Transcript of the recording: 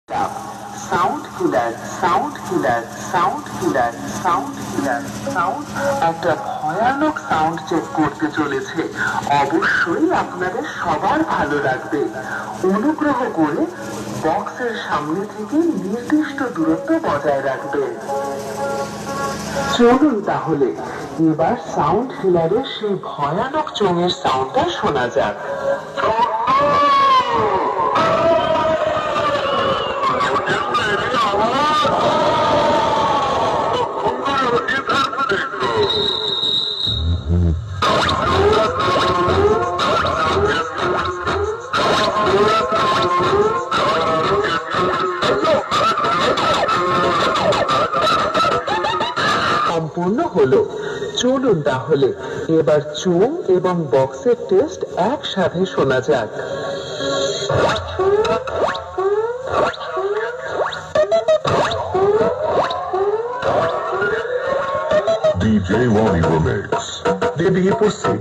Sound কিলার, sound কিলার, sound কিলার, sound কিলার, sound একটা ভয়ানক sound check করতে চলেছে। অবশ্যই আপনাদের সবার ভালো লাগবে। অনুগ্রহ করে বক্সের সামনে থেকে নির্দিষ্ট দূরত্ব বজায় রাখবেন। চলুন তাহলে এবার সাউন্ড কিলারের সেই ভয়ানক চোঙের সাউন্ডটা শোনা যাক। সম্পূর্ণ হলো। চলুন তাহলে এবার চোঙ এবং বক্সের টেস্ট একসাথে শোনা যাক। DJ Ronnie Remix. বেরিয়ে পড়ছি।